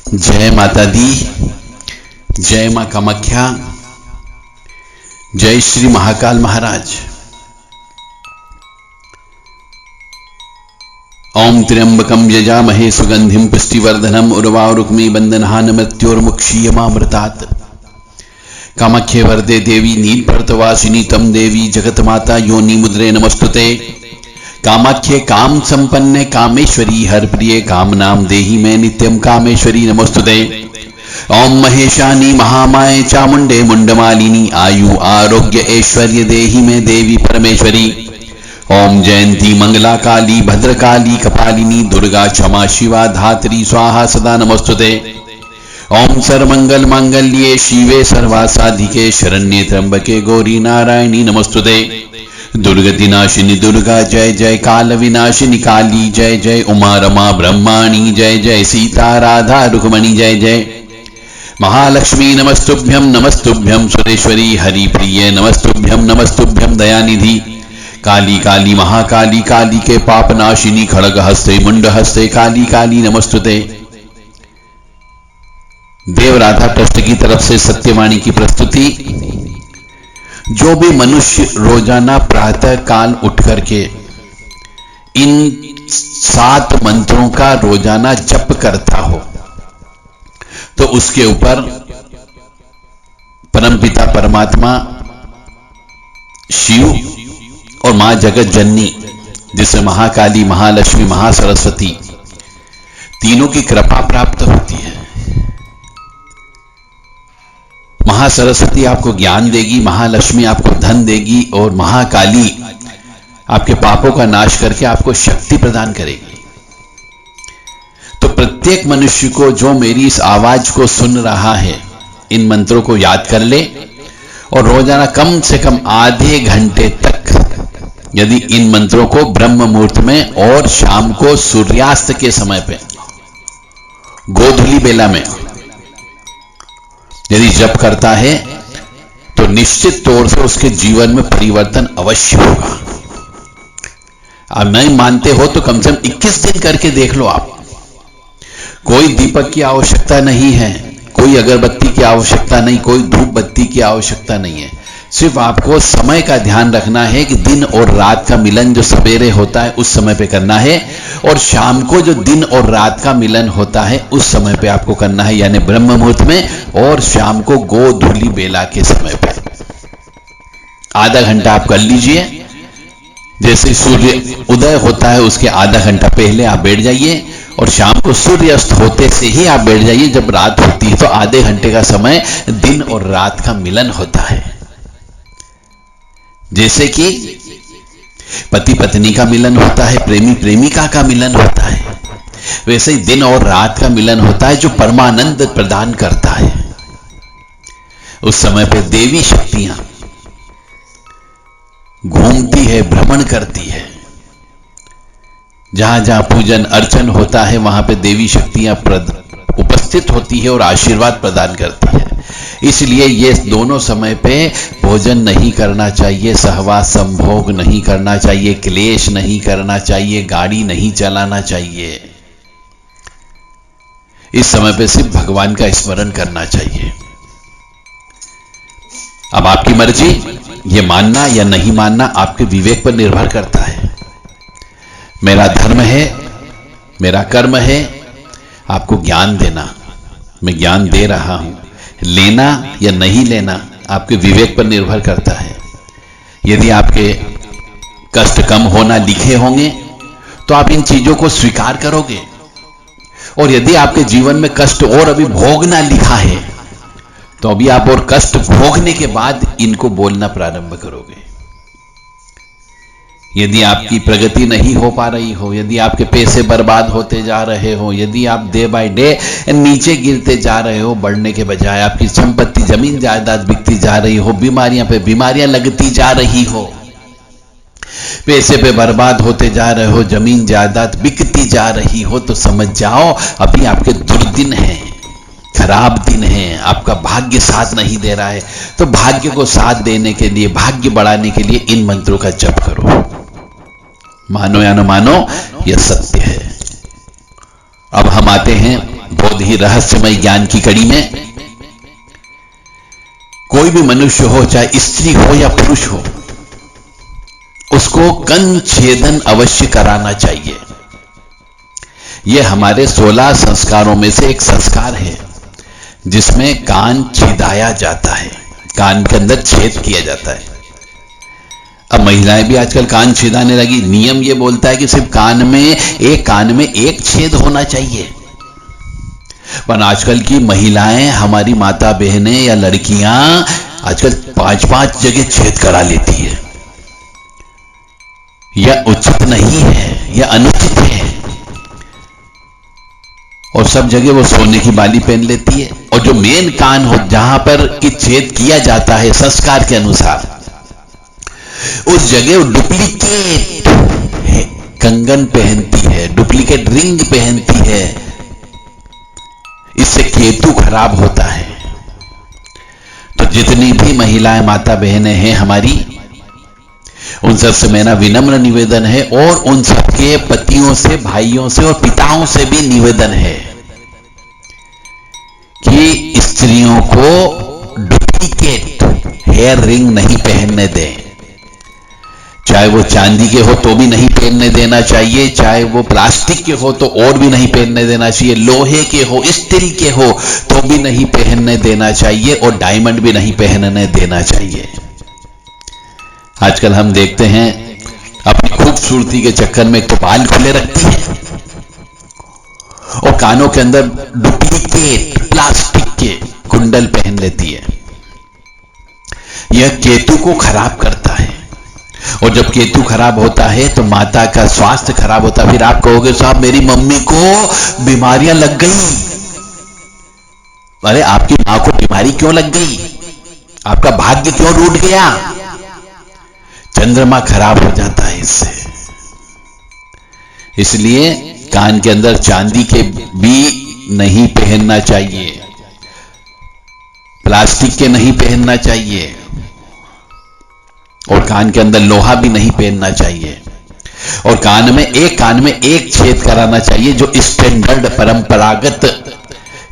जय माता दी, जय मां कामाख्या, जय श्री महाकाल महाराज। ओम त्र्यंबकम यजामहे सुगंधिम पुष्टिवर्धनम उर्वारुक्मी बंधनान् मृत्योर्मुक्षीयमामृतात्। कामाख्ये वरदे देवी नीलपर्वतवासिनी तम देवी जगतमाता योनि मुद्रे नमस्तुते। कामाख्ये काम संपन्ने कामेश्वरी हर प्रिय काम नाम देहि में नित्यम कामेश्वरी नमस्तुते। ओम महेशानी महामाये चामुंडे मुंडमालिनी आयु आरोग्य ऐश्वर्य देहि में देवी परमेश्वरी। ओम जयंती मंगला काली भद्रकाली कपालिनी दुर्गा क्षमा शिवा धात्री स्वाहा सदा नमस्तुते। ओम सर्वमंगल मांगल्ये शिवे सर्वासाधिके शरण्ये त्र्यंबके गौरी नारायणी नमस्तुते। दुर्गति नाशिनी दुर्गा जय जय, काल विनाशिनी काली जय जय, उमा रमा ब्रह्माणी जय जय, सीता राधा रुक्मणी जय जय। महालक्ष्मी नमस्तुभ्यं सुरेश्वरी हरिप्रिय नमस्तुभ्यं दयानिधि। काली काली महाकाली काली के पाप नाशिनी खड़ग हस्ते मुंड हस्ते काली काली नमस्तुते। देव राधा ट्रस्ट की तरफ से सत्यवाणी की प्रस्तुति। जो भी मनुष्य रोजाना प्रातः काल उठ करके इन 7 मंत्रों का रोजाना जप करता हो तो उसके ऊपर परमपिता परमात्मा शिव और मां जगत जननी जिसे महाकाली महालक्ष्मी महासरस्वती तीनों की कृपा प्राप्त होती है। महासरस्वती आपको ज्ञान देगी, महालक्ष्मी आपको धन देगी और महाकाली आपके पापों का नाश करके आपको शक्ति प्रदान करेगी। तो प्रत्येक मनुष्य को जो मेरी इस आवाज को सुन रहा है इन मंत्रों को याद कर ले और रोजाना कम से कम आधे घंटे तक यदि इन मंत्रों को ब्रह्म मुहूर्त में और शाम को सूर्यास्त के समय पे गोधूली बेला में यदि जप करता है तो निश्चित तौर से उसके जीवन में परिवर्तन अवश्य होगा। आप नहीं मानते हो तो कम से कम 21 दिन करके देख लो। आप कोई दीपक की आवश्यकता नहीं है, कोई अगरबत्ती की आवश्यकता नहीं, कोई धूप बत्ती की आवश्यकता नहीं है। सिर्फ आपको समय का ध्यान रखना है कि दिन और रात का मिलन जो सवेरे होता है उस समय पे करना है और शाम को जो दिन और रात का मिलन होता है उस समय पे आपको करना है, यानी ब्रह्म मुहूर्त में और शाम को गोधूली बेला के समय पे। आधा घंटा आप कर लीजिए। जैसे सूर्य उदय होता है उसके आधा घंटा पहले आप बैठ जाइए और शाम को सूर्यास्त होते से ही आप बैठ जाइए। जब रात होती है तो आधे घंटे का समय दिन और रात का मिलन होता है। जैसे कि पति पत्नी का मिलन होता है, प्रेमी प्रेमिका का मिलन होता है, वैसे ही दिन और रात का मिलन होता है जो परमानंद प्रदान करता है। उस समय पे देवी शक्तियां घूमती है, भ्रमण करती है। जहां जहां पूजन अर्चन होता है वहां पे देवी शक्तियां उपस्थित होती है और आशीर्वाद प्रदान करती है। इसलिए ये दोनों समय पे भोजन नहीं करना चाहिए, सहवास संभोग नहीं करना चाहिए, क्लेश नहीं करना चाहिए, गाड़ी नहीं चलाना चाहिए। इस समय पे सिर्फ भगवान का स्मरण करना चाहिए। अब आपकी मर्जी, ये मानना या नहीं मानना आपके विवेक पर निर्भर करता है। मेरा धर्म है, मेरा कर्म है आपको ज्ञान देना, मैं ज्ञान दे रहा हूं। लेना या नहीं लेना आपके विवेक पर निर्भर करता है। यदि आपके कष्ट कम होना लिखे होंगे तो आप इन चीजों को स्वीकार करोगे, और यदि आपके जीवन में कष्ट और अभी भोगना लिखा है तो अभी आप और कष्ट भोगने के बाद इनको बोलना प्रारंभ करोगे। यदि आपकी प्रगति नहीं हो पा रही हो, यदि आपके पैसे बर्बाद होते जा रहे हो, यदि आप डे बाय डे नीचे गिरते जा रहे हो बढ़ने के बजाय, आपकी संपत्ति जमीन जायदाद बिकती जा रही हो, बीमारियां पे बीमारियां लगती जा रही हो, पैसे पे बर्बाद होते जा रहे हो, जमीन जायदाद बिकती जा रही हो, तो समझ जाओ अभी आपके दुर्दिन हैं, खराब दिन है, आपका भाग्य साथ नहीं दे रहा है। तो भाग्य को साथ देने के लिए, भाग्य बढ़ाने के लिए इन मंत्रों का जप करो। मानो या न मानो यह सत्य है। अब हम आते हैं बहुत ही रहस्यमय ज्ञान की कड़ी में कोई भी मनुष्य हो, चाहे स्त्री हो या पुरुष हो, उसको कान छेदन अवश्य कराना चाहिए। यह हमारे 16 संस्कारों में से एक संस्कार है जिसमें कान छिदाया जाता है, कान के अंदर छेद किया जाता है। अब महिलाएं भी आजकल कान छिदाने लगी। नियम यह बोलता है कि सिर्फ कान में एक छेद होना चाहिए, पर आजकल की महिलाएं, हमारी माता बहनें या लड़कियां आजकल 5-5 जगह छेद करा लेती है। यह उचित नहीं है, यह अनुचित है। और सब जगह वो सोने की बाली पहन लेती है, और जो मेन कान हो जहां पर कि छेद किया जाता है संस्कार के अनुसार, उस जगह वो डुप्लीकेट कंगन पहनती है, डुप्लीकेट रिंग पहनती है। इससे केतु खराब होता है। तो जितनी भी महिलाएं, माता बहनें हैं हमारी, उन सबसे मेरा विनम्र निवेदन है, और उन सबके पतियों से, भाइयों से और पिताओं से भी निवेदन है कि स्त्रियों को डुप्लीकेट हेयर रिंग नहीं पहनने दें। चाहे वो चांदी के हो तो भी नहीं पहनने देना चाहिए, चाहे वो प्लास्टिक के हो तो और भी नहीं पहनने देना चाहिए, लोहे के हो, स्टील के हो तो भी नहीं पहनने देना चाहिए, और डायमंड भी नहीं पहनने देना चाहिए। आजकल हम देखते हैं अपनी खूबसूरती के चक्कर में एक तो बाल खुले रखती है, और कानों के अंदर डुप्लीकेट प्लास्टिक के कुंडल पहन लेती है। यह केतु को खराब करता है, और जब केतु खराब होता है तो माता का स्वास्थ्य खराब होता है। फिर आप कहोगे साहब मेरी मम्मी को बीमारियां लग गई। अरे आपकी मां को बीमारी क्यों लग गई? आपका भाग्य क्यों रूठ गया? चंद्रमा खराब हो जाता है इससे। इसलिए कान के अंदर चांदी के भी नहीं पहनना चाहिए, प्लास्टिक के नहीं पहनना चाहिए, और कान के अंदर लोहा भी नहीं पहनना चाहिए। और कान में एक छेद कराना चाहिए जो स्टैंडर्ड परंपरागत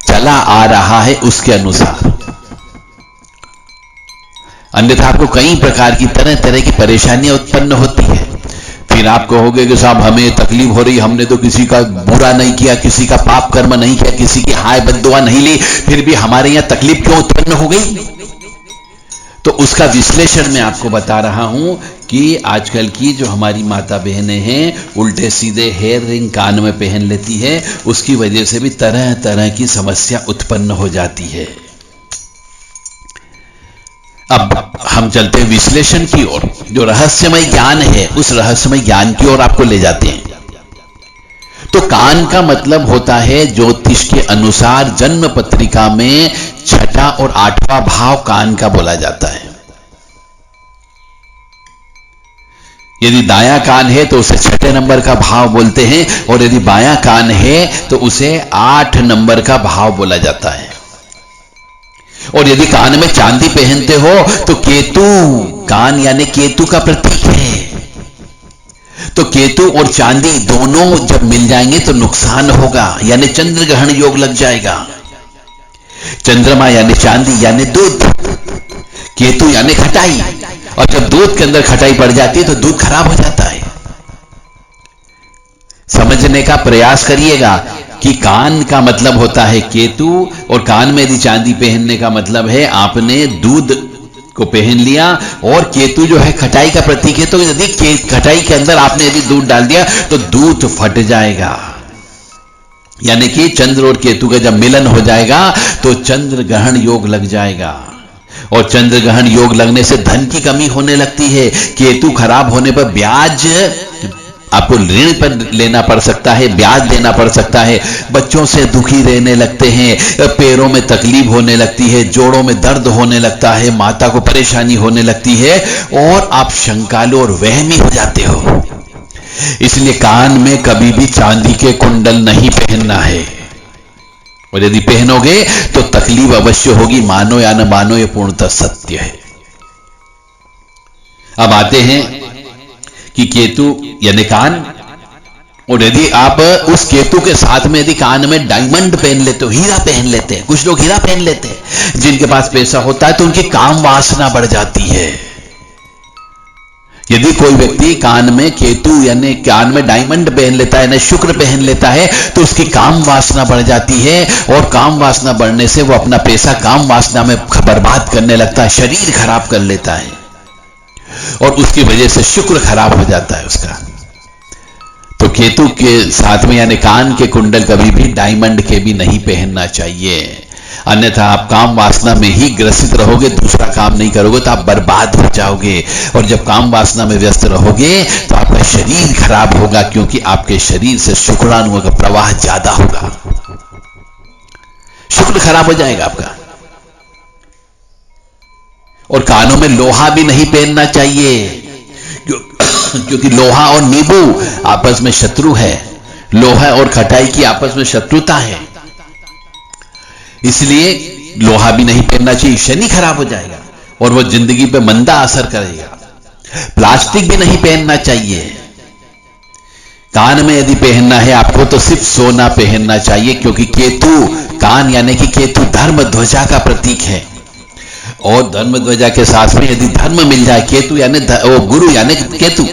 चला आ रहा है उसके अनुसार। अन्यथा आपको कई प्रकार की तरह तरह की परेशानियां उत्पन्न होती है। फिर आप कहोगे कि साहब हमें तकलीफ हो रही, हमने तो किसी का बुरा नहीं किया, किसी का पाप कर्म नहीं किया, किसी की हाय बद्दुआ नहीं ली, फिर भी हमारे यहां तकलीफ क्यों उत्पन्न हो गई? तो उसका विश्लेषण मैं आपको बता रहा हूं कि आजकल की जो हमारी माता बहनें हैं उल्टे सीधे हेयर रिंग कान में पहन लेती है, उसकी वजह से भी तरह तरह की समस्या उत्पन्न हो जाती है। अब हम चलते हैं विश्लेषण की ओर। जो रहस्यमय ज्ञान है उस रहस्यमय ज्ञान की ओर आपको ले जाते हैं। तो कान का मतलब होता है ज्योतिष के अनुसार जन्म पत्रिका में 6ठा और 8वां भाव कान का बोला जाता है। यदि दायां कान है तो उसे 6ठे नंबर का भाव बोलते हैं, और यदि बायां कान है तो उसे 8 नंबर का भाव बोला जाता है। और यदि कान में चांदी पहनते हो तो केतु, कान यानी केतु का प्रतीक है, तो केतु और चांदी दोनों जब मिल जाएंगे तो नुकसान होगा, यानी चंद्र ग्रहण योग लग जाएगा। चंद्रमा यानी चांदी यानी दूध, केतु यानी खटाई, और जब दूध के अंदर खटाई पड़ जाती है तो दूध खराब हो जाता है। समझने का प्रयास करिएगा कि कान का मतलब होता है केतु, और कान में यदि चांदी पहनने का मतलब है आपने दूध को पहन लिया, और केतु जो है खटाई का प्रतीक है, तो यदि खटाई के अंदर आपने यदि दूध डाल दिया तो दूध फट जाएगा। यानी कि चंद्र और केतु का जब मिलन हो जाएगा तो चंद्र ग्रहण योग लग जाएगा, और चंद्र ग्रहण योग लगने से धन की कमी होने लगती है। केतु खराब होने पर ब्याज आपको ऋण पर लेना पड़ सकता है, ब्याज देना पड़ सकता है, बच्चों से दुखी रहने लगते हैं, पैरों में तकलीफ होने लगती है, जोड़ों में दर्द होने लगता है, माता को परेशानी होने लगती है, और आप शंकालु और वहमी हो जाते हो। इसलिए कान में कभी भी चांदी के कुंडल नहीं पहनना है, और यदि पहनोगे तो तकलीफ अवश्य होगी, मानो या न मानो, यह पूर्णतः सत्य है। अब आते हैं कि केतु यानी कान और यदि आप उस केतु के साथ में यदि कान में डायमंड पहन लेते हो, हीरा पहन लेते हैं, कुछ लोग हीरा पहन लेते हैं, जिनके पास पैसा होता है तो उनकी काम वासना बढ़ जाती है। यदि कोई व्यक्ति कान में केतु यानी कान में डायमंड पहन लेता है, शुक्र पहन लेता है, तो उसकी काम वासना बढ़ जाती है, और काम वासना बढ़ने से वो अपना पैसा काम वासना में बर्बाद करने लगता है, शरीर खराब कर लेता है, और उसकी वजह से शुक्र खराब हो जाता है उसका। तो केतु के साथ में यानी कान के कुंडल कभी भी डायमंड के भी नहीं पहनना चाहिए, अन्यथा आप काम वासना में ही ग्रसित रहोगे, दूसरा काम नहीं करोगे तो आप बर्बाद हो जाओगे, और जब काम वासना में व्यस्त रहोगे तो आपका शरीर खराब होगा, क्योंकि आपके शरीर से शुक्राणुओं का प्रवाह ज्यादा होगा, शुक्र खराब हो जाएगा आपका। और कानों में लोहा भी नहीं पहनना चाहिए, क्योंकि लोहा और नींबू आपस में शत्रु है, लोहा और खटाई की आपस में शत्रुता है, इसलिए लोहा भी नहीं पहनना चाहिए, शनि खराब हो जाएगा और वो जिंदगी पे मंदा असर करेगा। प्लास्टिक भी नहीं पहनना चाहिए, कान में यदि पहनना है आपको तो सिर्फ सोना पहनना चाहिए, क्योंकि केतु कान यानी कि केतु धर्म ध्वजा का प्रतीक है, और धर्म ध्वजा के साथ में यदि धर्म मिल जाए, केतु यानी गुरु यानी केतु,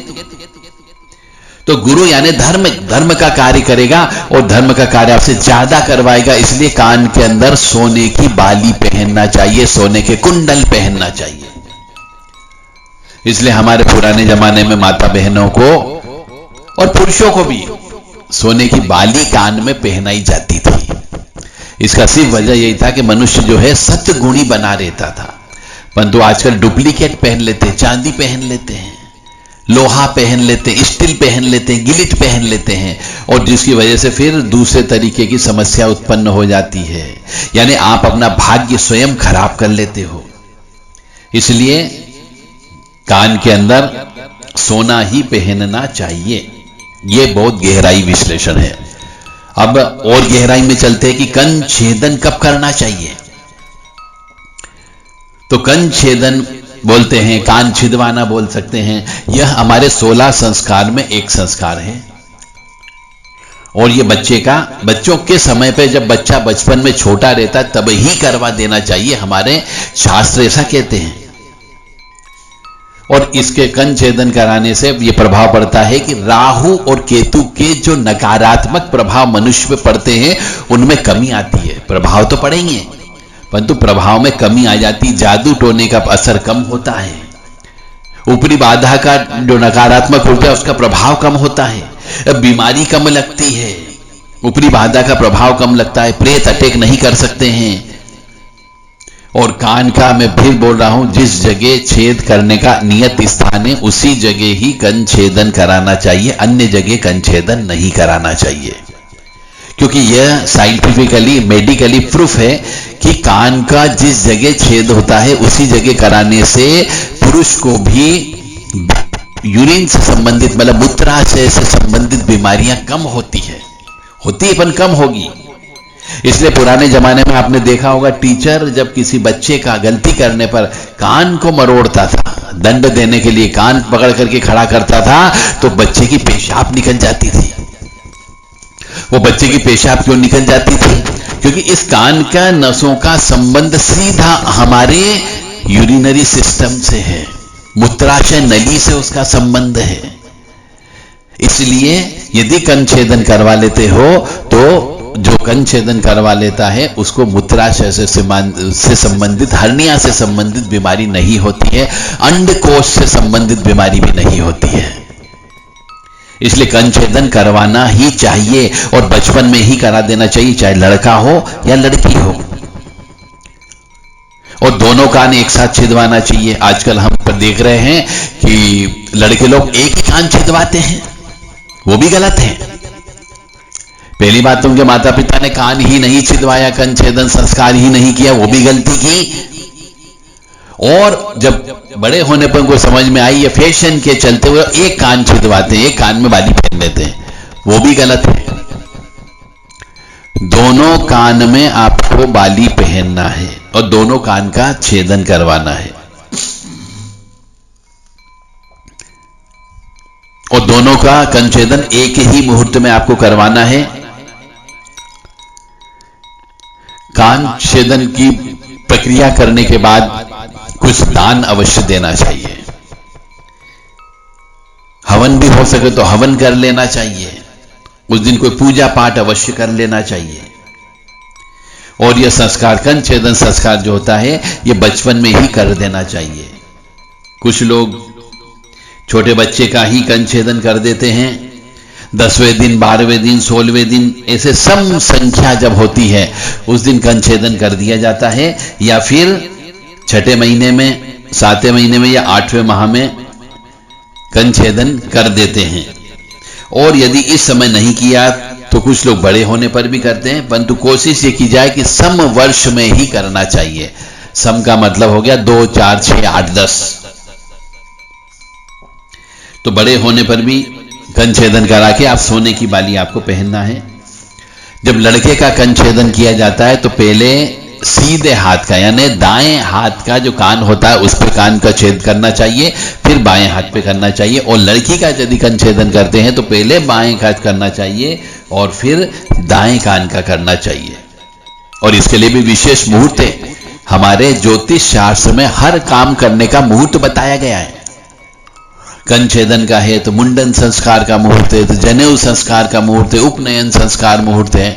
तो गुरु यानी धर्म का कार्य करेगा, और धर्म का कार्य आपसे ज्यादा करवाएगा, इसलिए कान के अंदर सोने की बाली पहनना चाहिए, सोने के कुंडल पहनना चाहिए। इसलिए हमारे पुराने जमाने में माता बहनों को और पुरुषों को भी सोने की बाली कान में पहनाई जाती थी। इसका सिर्फ वजह यही था कि मनुष्य जो है सत्गुणी बना रहता था, परंतु आजकल डुप्लीकेट पहन लेते हैं, चांदी पहन लेते हैं, लोहा पहन लेते हैं, स्टील पहन लेते हैं, गिलिट पहन लेते हैं, और जिसकी वजह से फिर दूसरे तरीके की समस्या उत्पन्न हो जाती है, यानी आप अपना भाग्य स्वयं खराब कर लेते हो। इसलिए कान के अंदर सोना ही पहनना चाहिए, यह बहुत गहराई विश्लेषण है। अब और गहराई में चलते हैं कि कंठ छेदन कब करना चाहिए। तो कंठ छेदन बोलते हैं, कान छिदवाना बोल सकते हैं, यह हमारे 16 संस्कार में एक संस्कार है, और यह बच्चों के समय पे जब बच्चा बचपन में छोटा रहता है तब ही करवा देना चाहिए, हमारे शास्त्र ऐसा कहते हैं। और इसके कंठ छेदन कराने से यह प्रभाव पड़ता है कि राहु और केतु के जो नकारात्मक प्रभाव मनुष्य पे पड़ते हैं उनमें कमी आती है। प्रभाव तो पड़ेंगे परंतु प्रभाव में कमी आ जाती, जादू टोने का असर कम होता है, ऊपरी बाधा का जो नकारात्मक होता है उसका प्रभाव कम होता है, बीमारी कम लगती है, ऊपरी बाधा का प्रभाव कम लगता है, प्रेत अटैक नहीं कर सकते हैं। और कान का मैं फिर बोल रहा हूं, जिस जगह छेद करने का नियत स्थान है उसी जगह ही कंठ छेदन कराना चाहिए, अन्य जगह कंठ छेदन नहीं कराना चाहिए, क्योंकि यह साइंटिफिकली मेडिकली प्रूफ है कि कान का जिस जगह छेद होता है उसी जगह कराने से पुरुष को भी यूरिन से संबंधित मतलब मूत्राशय से संबंधित बीमारियां कम होती है पर कम होगी। इसलिए पुराने जमाने में आपने देखा होगा, टीचर जब किसी बच्चे का गलती करने पर कान को मरोड़ता था, दंड देने के लिए कान पकड़ करके खड़ा करता था, तो बच्चे की पेशाब निकल जाती थी। वो बच्चे की पेशाब क्यों निकल जाती थी? क्योंकि इस कान का नसों का संबंध सीधा हमारे यूरिनरी सिस्टम से है, मूत्राशय नली से उसका संबंध है। इसलिए यदि कंठ छेदन करवा लेते हो तो जो कंठ छेदन करवा लेता है उसको मूत्राशय से संबंधित, हर्निया से संबंधित बीमारी नहीं होती है, अंडकोश से संबंधित बीमारी भी नहीं होती है। इसलिए कंठ छेदन करवाना ही चाहिए और बचपन में ही करा देना चाहिए, चाहे लड़का हो या लड़की हो, और दोनों कान एक साथ छिदवाना चाहिए। आजकल हम देख रहे हैं कि लड़के लोग एक ही कान छिदवाते हैं, वो भी गलत है। पहली बात तो उनके माता पिता ने कान ही नहीं छिदवाया, कंठ छेदन संस्कार ही नहीं किया, वो भी गलती की। और जब बड़े होने पर उनको समझ में आई, ये फैशन के चलते हुए एक कान छिदवाते हैं, एक कान में बाली पहन लेते हैं, वो भी गलत है। दोनों कान में आपको बाली पहनना है और दोनों कान का छेदन करवाना है। और दोनों का कंछेदन एक ही मुहूर्त में आपको करवाना है। कान छेदन की प्रक्रिया करने के बाद कुछ दान अवश्य देना चाहिए। हवन भी हो सके तो हवन कर लेना चाहिए। उस दिन कोई पूजा पाठ अवश्य कर लेना चाहिए। और यह संस्कार, कंछेदन संस्कार जो होता है, यह बचपन में ही कर देना चाहिए। कुछ लोग छोटे बच्चे का ही कंछेदन कर देते हैं। 10वें दिन, 12वें दिन, 16वें दिन, ऐसे सम संख्या जब होती है उस दिन कंछेदन कर दिया जाता है। या फिर 6ठे महीने में, 7वें महीने में या 8वें माह में कंछेदन कर देते हैं। और यदि इस समय नहीं किया तो कुछ लोग बड़े होने पर भी करते हैं, परंतु कोशिश ये की जाए कि सम वर्ष में ही करना चाहिए। सम का मतलब हो गया 2, 4, 6, 8, 10। तो बड़े होने पर भी कंछेदन करा के आप सोने की बाली आपको पहनना है। जब लड़के का कंछेदन किया जाता है तो पहले सीधे हाथ का, यानी दाएं हाथ का जो कान होता है उस पर कान का छेद करना चाहिए, फिर बाएं हाथ पे करना चाहिए। और लड़की का यदि कंछेदन करते हैं तो पहले बाएं हाथ करना चाहिए और फिर दाएं कान का करना चाहिए। और इसके लिए भी विशेष मुहूर्त है। हमारे ज्योतिष शास्त्र में हर काम करने का मुहूर्त बताया गया है। कंछेदन का है तो मुंडन संस्कार का मुहूर्त है, तो जनेऊ संस्कार का मुहूर्त है, उपनयन संस्कार मुहूर्त है।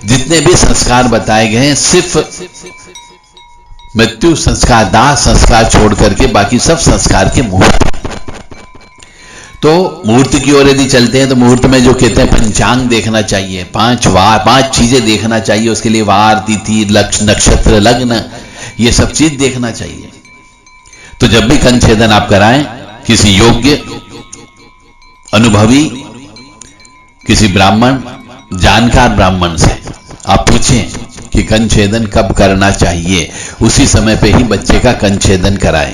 जितने भी संस्कार बताए गए हैं, सिर्फ मृत्यु संस्कार, दाह संस्कार छोड़ करके बाकी सब संस्कार के मुहूर्त। तो मुहूर्त की ओर यदि चलते हैं तो मुहूर्त में जो कहते हैं पंचांग देखना चाहिए। 5 चीजें देखना चाहिए। उसके लिए वार, तिथि, नक्षत्र, लग्न, ये सब चीज देखना चाहिए। तो जब भी कंछेदन आप कराएं, किसी योग्य, अनुभवी, किसी ब्राह्मण, जानकार ब्राह्मण से आप पूछें कि कंछेदन कब करना चाहिए। उसी समय पे ही बच्चे का कंछेदन कराएं।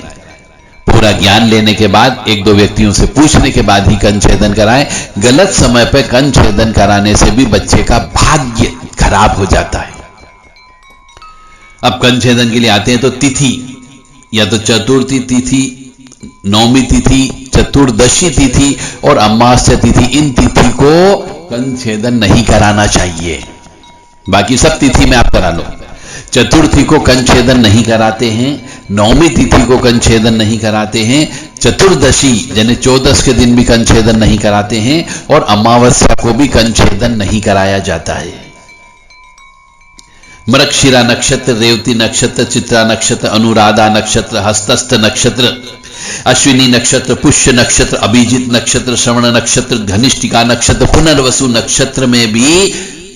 पूरा ज्ञान लेने के बाद, 1-2 व्यक्तियों से पूछने के बाद ही कंछेदन कराएं। गलत समय पे कंछेदन कराने से भी बच्चे का भाग्य खराब हो जाता है। अब कंछेदन के लिए आते हैं तो तिथि, या तो चतुर्थी तिथि, नौमी तिथि, चतुर्दशी तिथि और अमावस्या तिथि, इन तिथि को कंछेदन नहीं कराना चाहिए। बाकी सब तिथि में आप करा लो। चतुर्थी को कंछेदन नहीं कराते हैं, नौमी तिथि को कंछेदन नहीं कराते हैं, चतुर्दशी यानी 14 के दिन भी कंछेदन नहीं कराते हैं, और अमावस्या को भी कंछेदन नहीं कराया जाता है। मृगशिरा नक्षत्र, रेवती नक्षत्र, चित्रा नक्षत्र, अनुराधा नक्षत्र, हस्तस्थ नक्षत्र, अश्विनी नक्षत्र, पुष्य नक्षत्र, अभिजित नक्षत्र, श्रवण नक्षत्र, धनिष्ठिका नक्षत्र, पुनर्वसु नक्षत्र में भी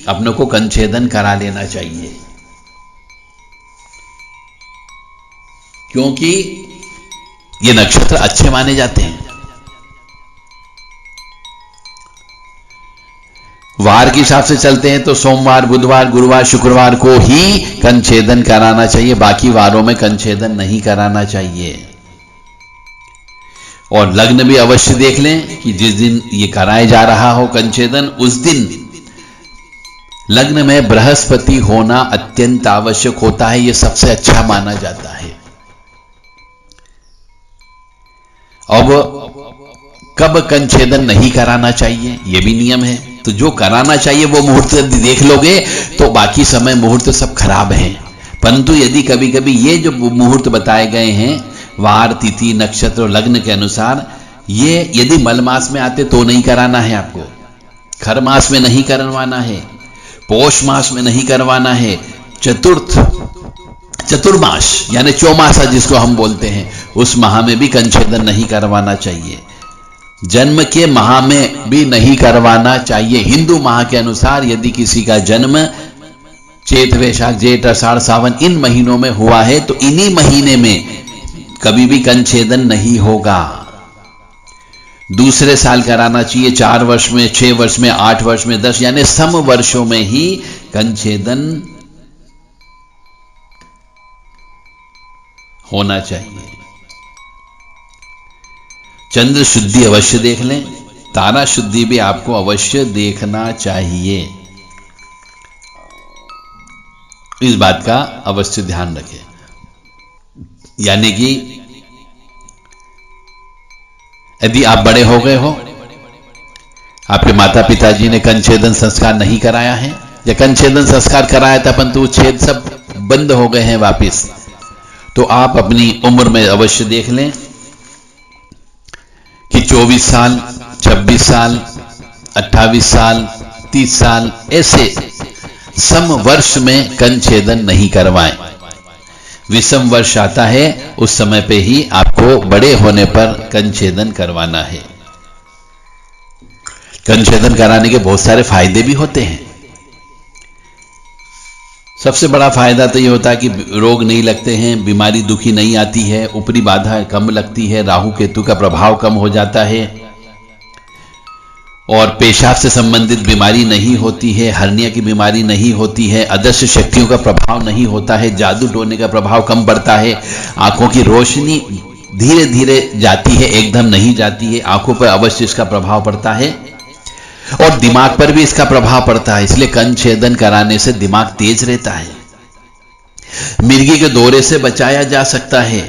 अपनों को कंछेदन करा लेना चाहिए। क्योंकि ये नक्षत्र अच्छे माने जाते हैं। वार के हिसाब से चलते हैं तो सोमवार, बुधवार, गुरुवार, शुक्रवार को ही कंछेदन कराना चाहिए। बाकी वारों में कंछेदन नहीं कराना चाहिए। और लग्न भी अवश्य देख लें कि जिस दिन ये कराया जा रहा हो कंछेदन, उस दिन लग्न में बृहस्पति होना अत्यंत आवश्यक होता है। यह सबसे अच्छा माना जाता है। अब कब कंछेदन नहीं कराना चाहिए, यह भी नियम है। तो जो कराना चाहिए वो मुहूर्त यदि देख लोगे तो बाकी समय मुहूर्त सब खराब हैं। परंतु यदि कभी कभी ये जो मुहूर्त बताए गए हैं, वार, तिथि, नक्षत्र और लग्न के अनुसार, ये यदि मल मास में आते तो नहीं कराना है आपको, खर मास में नहीं करवाना है, पौष मास में नहीं करवाना है, चतुर्मास यानी चौमासा जिसको हम बोलते हैं, उस माह में भी कंछेदन नहीं करवाना चाहिए। जन्म के माह में भी नहीं करवाना चाहिए। हिंदू माह के अनुसार यदि किसी का जन्म चैत, वैशाख, जेठ, आषाढ़, सावन इन महीनों में हुआ है तो इन्हीं महीने में कभी भी कंछेदन नहीं होगा। दूसरे साल कराना चाहिए, 4 वर्ष में, 6 वर्ष में, 8 वर्ष में, 10 यानी सम वर्षों में ही कंछेदन होना चाहिए। चंद्र शुद्धि अवश्य देख लें, तारा शुद्धि भी आपको अवश्य देखना चाहिए। इस बात का अवश्य ध्यान रखें। यानी कि यदि आप बड़े हो गए हो आपके माता पिताजी ने कंछेदन संस्कार नहीं कराया है, या कंछेदन संस्कार कराया था परंतु वो छेद सब बंद हो गए हैं वापिस, तो आप अपनी उम्र में अवश्य देख लें कि 24 साल, 26 साल, 28 साल, 30 साल ऐसे सम वर्ष में कंछेदन नहीं करवाएं। विषम वर्ष आता है उस समय पे ही आपको बड़े होने पर कंछेदन करवाना है। कंछेदन कराने के बहुत सारे फायदे भी होते हैं। सबसे बड़ा फायदा तो ये होता है कि रोग नहीं लगते हैं, बीमारी दुखी नहीं आती है, ऊपरी बाधा कम लगती है, राहु केतु का प्रभाव कम हो जाता है, और पेशाब से संबंधित बीमारी नहीं होती है, हर्निया की बीमारी नहीं होती है, अदृश्य शक्तियों का प्रभाव नहीं होता है, जादू टोने का प्रभाव कम बढ़ता है, आंखों की रोशनी धीरे धीरे जाती है, एकदम नहीं जाती है, आंखों पर अवश्य इसका प्रभाव पड़ता है, और दिमाग पर भी इसका प्रभाव पड़ता है। इसलिए कंछेदन कराने से दिमाग तेज रहता है। मिर्गी के दौरे से बचाया जा सकता है,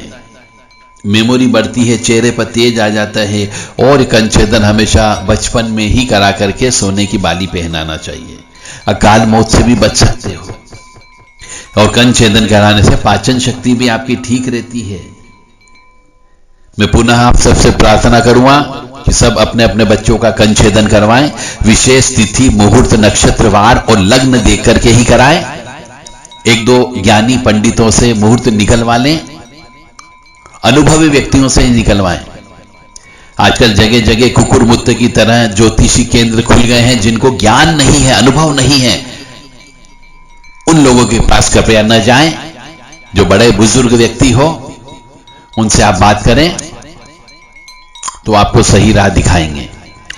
मेमोरी बढ़ती है, चेहरे पर तेज आ जाता है, और कंछेदन हमेशा बचपन में ही करा करके सोने की बाली पहनाना चाहिए। अकाल मौत से भी बच सकते हो, और कंछेदन कराने से पाचन शक्ति भी आपकी ठीक रहती है। मैं पुनः आप सबसे प्रार्थना करूंगा कि सब अपने अपने बच्चों का कंछेदन करवाएं। विशेष तिथि, मुहूर्त, नक्षत्र, वार और लग्न देख करके ही कराएं। एक दो ज्ञानी पंडितों से मुहूर्त निकलवा लें, अनुभवी व्यक्तियों से ही निकलवाएं। आजकल जगह जगह कुकुर मुत्ते की तरह ज्योतिषी केंद्र खुल गए हैं। जिनको ज्ञान नहीं है, अनुभव नहीं है, उन लोगों के पास कृपया न जाएं। जो बड़े बुजुर्ग व्यक्ति हो उनसे आप बात करें तो आपको सही राह दिखाएंगे,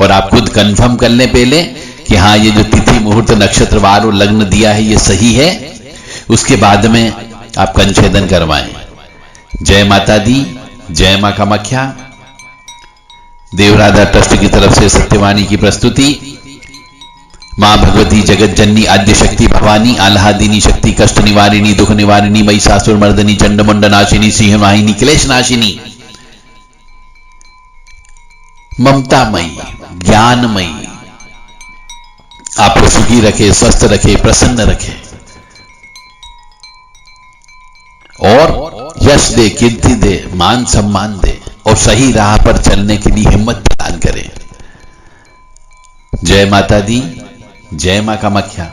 और आप खुद कंफर्म कर लें पहले कि हाँ ये जो तिथि, मुहूर्त, नक्षत्र, वार और लग्न दिया है ये सही है। उसके बाद में आप कंछेदन करवाएं। जय माता दी, जय मां कामाख्या। देवराधा ट्रस्ट की तरफ से सत्यवाणी की प्रस्तुति। मां भगवती जगत जननी आद्य शक्ति भवानी आह्लादिनी शक्ति कष्ट निवारिणी दुख निवारिणी महिषासुर मर्दनी चंडमुंड नाशिनी सिंह वाहिनी क्लेश नाशिनी ममतामयी ज्ञानमयी आपको सुखी रखे, स्वस्थ रखे, प्रसन्न रखे, और यश दे, कीर्ति दे, मान सम्मान दे, और सही राह पर चलने के लिए हिम्मत प्रदान करे। जय माता दी, जय मां कामाख्या।